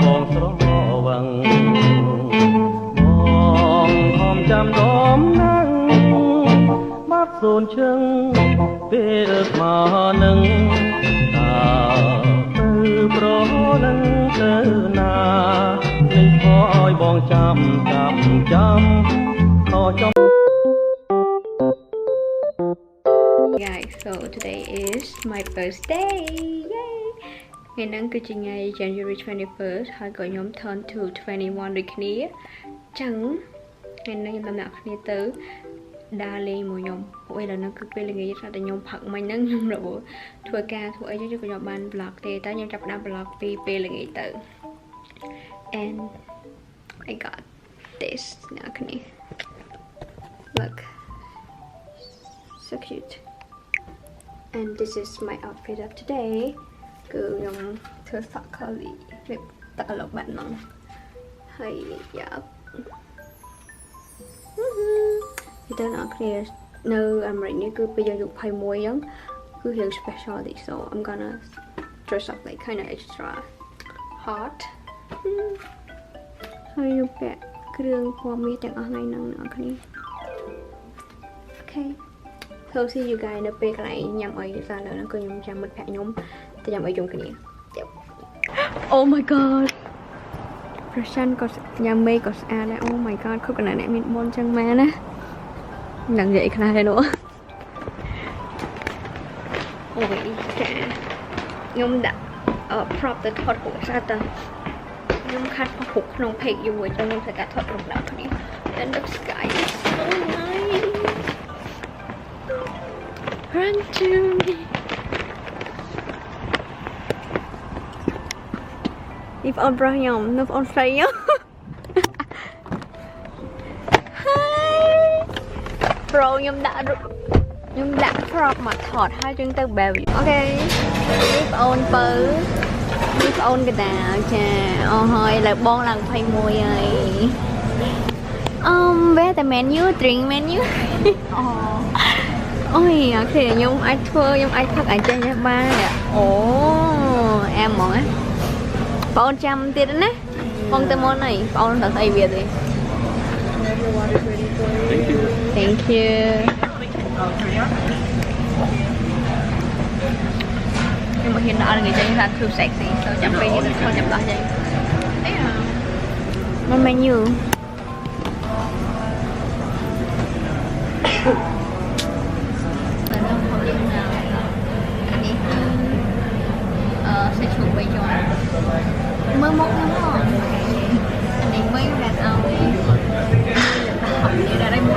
បងស្រវឹងបងខំចាំដមណាំងបាត់សូនជឹងពេលស្មើនឹងតាទៅប្រនឹងទៅណានេះខោឲ្យបងចាំខោចំ Guys, so today is my birthday. Yay! ថ្ងៃហ្នឹងគឺជាថ្ងៃ January 21st ហើយក៏ខ្ញុំ turn to 21 ដូចគ្នាចឹងថ្ងៃហ្នឹងខ្ញុំដំណើរគ្នាទៅដើរលេងមួយខ្ញុំពួកឯងហ្នឹងគឺពេលល្ងាចថាតែខ្ញុំផឹកមិញហ្នឹងខ្ញុំរវល់ធ្វើការធ្វើអីចឹងក៏ខ្ញុំបាន vlog ទេតែខ្ញុំចាប់ផ្ដើម vlog ពីពេលល្ងាចទៅ and I got this អ្នកគ្នា look so cute and this is my outfit of today គឺខ្ញុំធ្វើសក់ curly រៀបទឹកឡុកបែបហ្នឹងហើយយ៉ាពីតើអ្នកគ្នានៅអាមេរិកនេះគឺពេលយើងយុ21អញ្ចឹងគឺរៀង special តិច so I'm gonna dress up like kind of extra hot ហើយខ្ញុំពាក់គ្រឿងពណ៌មាសទាំងអស់ថ្ងៃហ្នឹងអ្នកគ្នា okay so see you guys នៅពេលកន្លែងញ៉ាំអីសារលើហ្នឹងគឺខ្ញុំចាំមិត្តភក្តិខ្ញុំទៅញ៉ាំអីជុំគ្នា Oh my god ប្រសិនក៏ញ៉ាំមេក៏ស្អាតដែរ Oh my god គ្រប់កណ្ដាលអ្នកមានមុនចឹងមែនណានឹងនិយាយខ្លះទេនោះអូយចាខ្ញុំដាក់prop ទៅថតគួរស្អាតតើខ្ញុំខាត់ផុសក្នុង page យូរចឹងខ្ញុំsẽកាត់ថតក្នុងដល់គ្នា and the sky is so nice run to me នេះបងប្រុសខ្ញុំនៅបងស្រីខ្ញុំ Pro ខ្ញុំដាក់ prop មកថតហើយយើងទៅ baby អូខេនេះបងពៅនេះបងកដាលចាអូហើយលើបងឡើង21ហើយwhere the menu drink menu អូយអូខេខ្ញុំអាចធ្វើខ្ញុំអាចផឹកអាចចេញបានអូអែមហ្មងណាបងចាំទៀតណាបងទៅមុនហើយបងទៅស្អីវាទេ Thank you ខ្ញុំមកហ៊ានដល់ថ្ងៃចេញថា too sexy ទៅចាំពេលយើងទៅចាំដោះចេញអីមក menu sẽ chuẩn bị cho mới mốt lắm rồi anh ấy mới ra tao học đi ra đây mua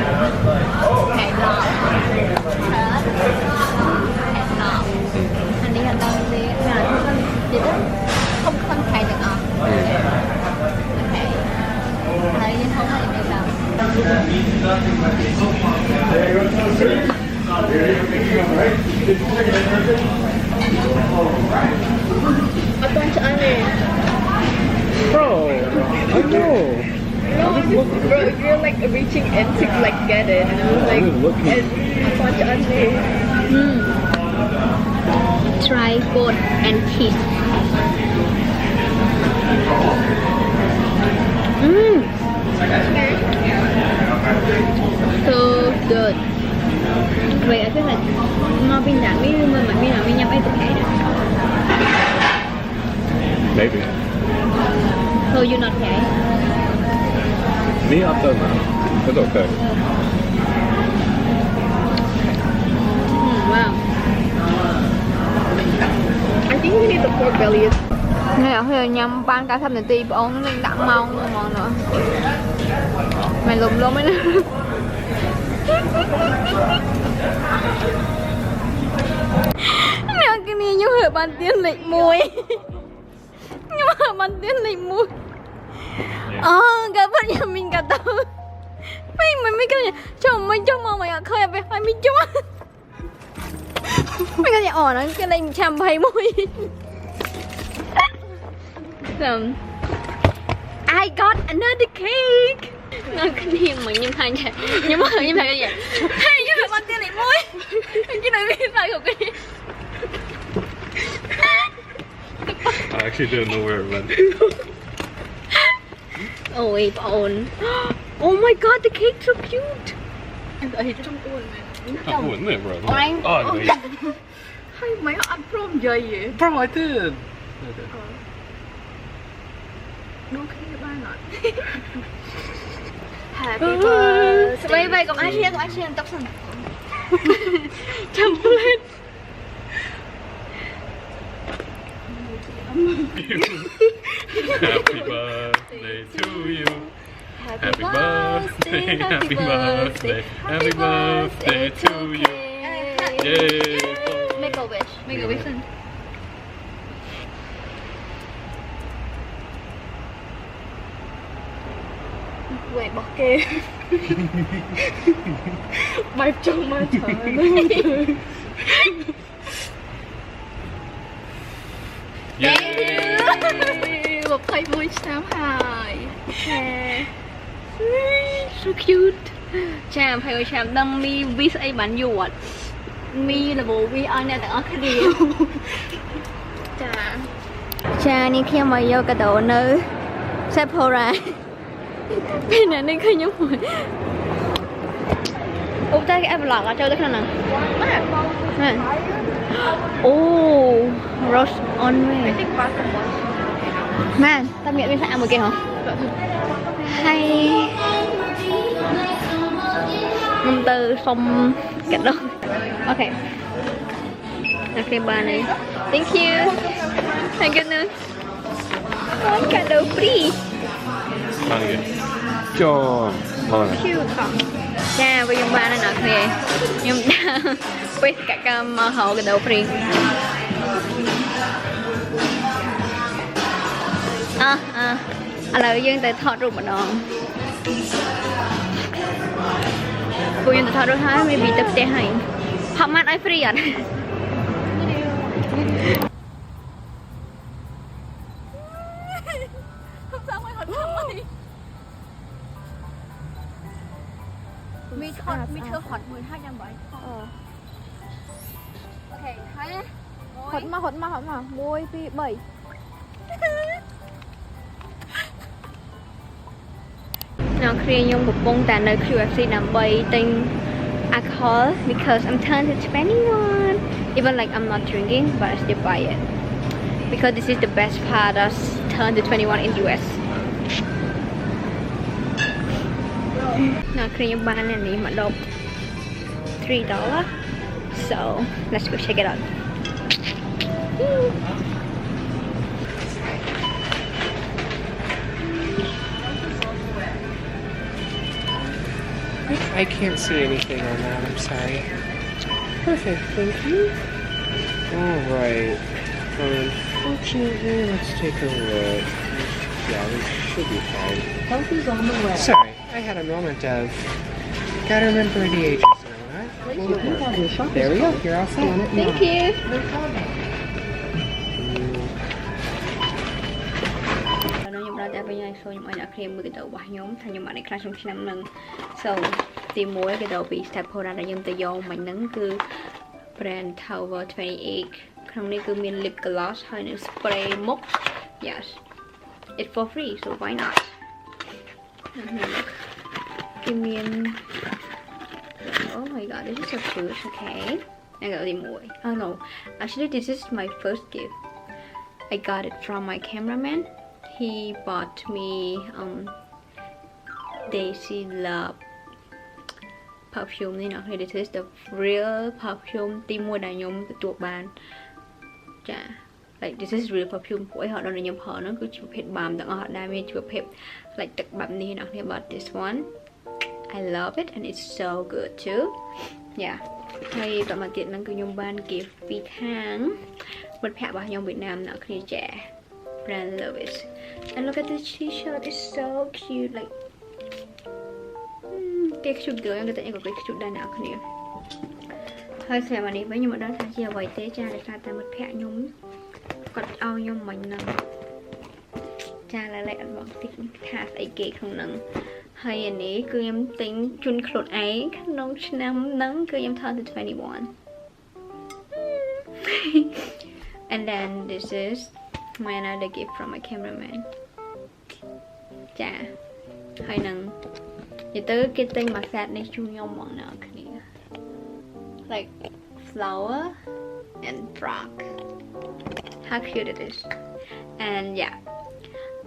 hẹn lọ anh đi hẹn tao đi là chị đó không có phân khai được không thấy không có gì đâu a bunch of onions. Bro, I know. No, bro, you're like reaching in to like get it, and I was like, and a bunch of onions. Try food and kiss. So good. Vậy ở cái là ngon bên đạn mấy mà bên nào bên nhau ấy tự thấy được. Maybe. So you not okay? Me, I don't know. It's okay. Wow. I think we need the pork belly. Này ở here nhâm ban cả thăm này ti ông nên đặng mong ngon nữa. Mày lùm luôn ấy nè. Mẹ cái này nhớ hở bàn tiên lịch mùi. Nhưng mà bàn tiên lịch mùi. Cả bạn nhà mình cả tao. Mày cái này chồng mày cho mà mày khơi về hai mình cho. Mày cái này nó cái này chăm hay mùi. I got another cake. Nó cái gì mà nhưng mà cái gì? Hey, như là bàn tiên lịch mùi. Cái này biết phải không cái gì? I actually didn't know where it went. Ôi bọn Oh my god, the cake so cute. Trong uồn này. I wouldn't it, bro? Orange. Oh, wait. Hay mày ăn prom dày vậy? Bro, I did. Đôi khi ba ngọt. Happy birthday. Vậy còn ai xem tóc sần. Chăm lên. Happy birthday to you. Happy birthday, happy birthday, happy birthday to you. Yay! Make a wish. Make a wish. Quẹt bỏ kê. Bài trong mai trời. เย้ 21 ឆ្នាំហើយ So cute. ចា21ឆ្នាំដឹងមីវីស្អីបានយូរអត់មីលបវីអស់អ្នកទាំងអស់គ្នា ចានេះខ្ញុំមកយកកាដូនៅ Sephora ពេលណានេះឃើញខ្ញុំអូតែគេអេបឡងអត់ចូលទៅក្នុងហ្នឹងណាអូ Rose on me ម៉ែតែមានស្អាតមួយគេហ៎ហើយខ្ញុំទៅសុំកាដូអូខេអូខេបានហើយ Thank you Thank goodness អូកាដូ free Mana good? Jom. Mana? cute ផងចាវិញខ្ញុំបានហើយអ្នកគ្នាខ្ញុំដើរពេលកកម្មមកហៅកាដូ free ឥឡូវយើងទៅថតរូបម្ដងពួកយើងទៅថតរូបហើយមានទៅផ្ទះហើយហប់ម៉ាត់ឲ្យ free អត់มีเธอหอดมือให้ยังไงโอเคให้หดมา1 2 3น้องเครียยงกับปงแต่ใน QFC นำไปติง alcohol because I'm turned to 21 even like I'm not drinking but I still buy it because this is the best part of turn to 21 in US น้องเครียยงบ้านอันนี้มาดบ$3 so let's go check it out I can't see anything on that, I'm sorry. Perfect, thank you. Alright. Unfortunately, let's take a look. Yeah, we should be fine. Help is on the way. Sorry, I had a moment of... Gotta remember the ages and all that. There we go, you're all set. Thank you ខ្ញុំដល់តែវិញហើយសូមខ្ញុំឲ្យអ្នកគ្នាមើលវីដេអូរបស់ខ្ញុំថាខ្ញុំបានខ្លាចក្នុងឆ្នាំហ្នឹង so ទី1វីដេអូពី Sephora ដែលខ្ញុំទៅយកមិញហ្នឹងគឺ brand Tower 28 ក្នុងនេះគឺមាន lip gloss ហើយនឹង spray មុខ yes it's for free so why not គេមាន oh my god this is so good okay ហើយក៏ទី1 oh no actually this is my first gift I got it from my cameraman he bought me Daisy Love perfume នេះណា this is the real perfume ទី1ដែលខ្ញុំទទួលបានចា like this is real perfume ពួកឯងហត់ដល់ខ្ញុំប្រើហ្នឹងគឺជាប្រភេទ balm ទាំងអស់ដែលមានជាប្រភេទ like ទឹកបែបនេះណាគ្នា but this one I love it and it's so good too yeah ហើយបន្តមកទៀតហ្នឹងគឺខ្ញុំបាន gift ពីខាងមិត្តភ័ក្តិរបស់ខ្ញុំវៀតណាមអ្នកគ្នាចា brand Louis and look at this t-shirt it's so cute like គេ cute ទៅខ្ញុំក៏គេ cute ដែរអ្នកគ្នាហើយស្រាប់នេះវិញខ្ញុំមិនដឹងថាជាអ្វីទេចាដោយសារតែមិត្តភ័ក្តិខ្ញុំគាត់ឲ្យខ្ញុំមិញហ្នឹងចាឡើយអត់មកតិចថាស្អីគេក្នុងហ្នឹងហើយអានេះគឺខ្ញុំទិញជូនខ្លួនឯងក្នុងឆ្នាំហ្នឹងគឺខ្ញុំ turn to 21 and then this is my another gift from my cameraman ចាហើយនឹងនិយាយទៅគេទិញមួយ set នេះជូនខ្ញុំហ្មងណាគ្នា like flower and frog how cute it is and yeah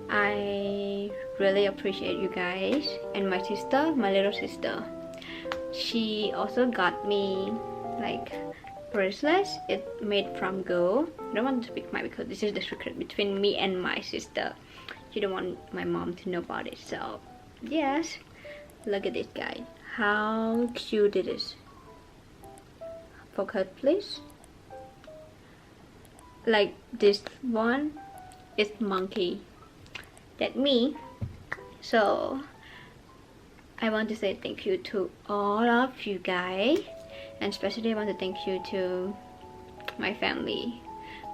I really appreciate you guys and my sister my little sister she also got me like bracelets it made from gold I don't want to speak my because this is the secret between me and my sister she don't want my mom to know about it so yes look at this guy how cute it is focus please like this one is monkey that me so I want to say thank you to all of you guys and especially I want to thank you to my family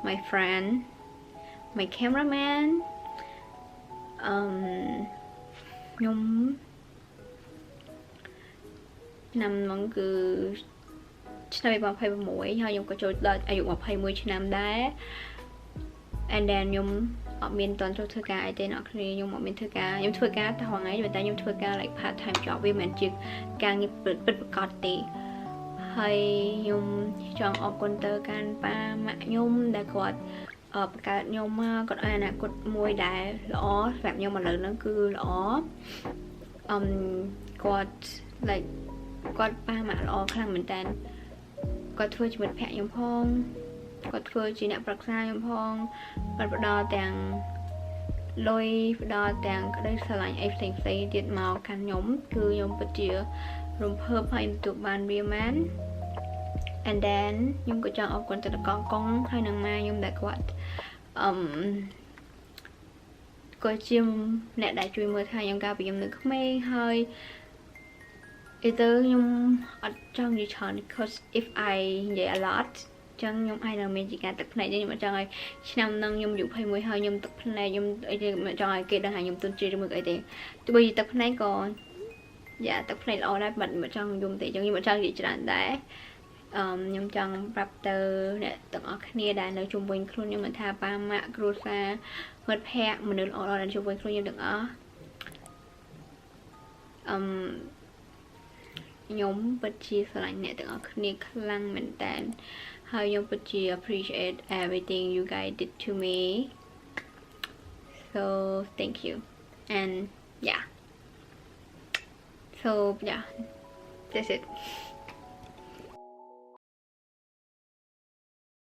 my friend my cameraman ខ្ញុំឆ្នាំហ្នឹងគឺឆ្នាំ2026ហើយខ្ញុំក៏ចូលដល់អាយុ21ឆ្នាំដែរ and then ខ្ញុំអត់មានតន់ចូលធ្វើការអីទេអ្នកគ្នាខ្ញុំអត់មានធ្វើការខ្ញុំធ្វើការតែថ្ងៃតែខ្ញុំធ្វើការ like part time job វាមិនជាការងារពិតប្រាកដទេហើយខ្ញុំចង់អរគុណទៅកាន់ប៉ាម៉ាក់ខ្ញុំដែលគាត់បង្កើតខ្ញុំមកគាត់ឲ្យអនាគតមួយដែលល្អសម្រាប់ខ្ញុំឥឡូវហ្នឹងគឺល្អគាត់ like គាត់ប៉ាម៉ាក់ល្អខ្លាំងមែនតើគាត់ធ្វើជាមិត្តភក្តិខ្ញុំផងគាត់ធ្វើជាអ្នកប្រឹក្សាខ្ញុំផងគាត់ផ្ដល់ទាំងលុយផ្ដល់ទាំងក្តីស្រឡាញ់អីផ្សេងៗទៀតមកកាន់ខ្ញុំគឺខ្ញុំពិតជារំភើបហើយទទួលបានវាមែន and then ខ្ញុំក៏ចង់អរគុណទៅដល់កងហើយនឹងម៉ែខ្ញុំដែលគាត់គាត់ជាអ្នកដែលជួយមើលថែខ្ញុំកាលពីខ្ញុំនៅក្មេងហើយអីទៅខ្ញុំអត់ចង់និយាយច្រើន because if I និយាយ a lot ចឹងខ្ញុំអាចនឹងមានជាការទឹកភ្នែកខ្ញុំអត់ចង់ឲ្យឆ្នាំហ្នឹងខ្ញុំអាយុ21ហើយខ្ញុំទឹកភ្នែកខ្ញុំអីទេមិនចង់ឲ្យគេដឹងថាខ្ញុំទុនជ្រាបឬអីទេទោះបីទឹកភ្នែកក៏យ៉ាទឹកភ្នែកល្អដែរមិនចង់យំទេចឹងខ្ញុំអត់ចង់និយាយច្រើនដែរខ្ញុំចង់ប្រាប់ទៅអ្នកទាំងអស់គ្នាដែលនៅជុំវិញខ្លួនខ្ញុំមិនថាប៉ាម៉ាក់គ្រួសារមិត្តភ័ក្តិមនុស្សល្អៗដែលជុំវិញខ្លួនខ្ញុំទាំងអស់ខ្ញុំពិតជាស្រឡាញ់អ្នកទាំងអស់គ្នាខ្លាំងមែនតើហើយខ្ញុំពិតជា appreciate everything you guys did to me so thank you and yeah so yeah that's it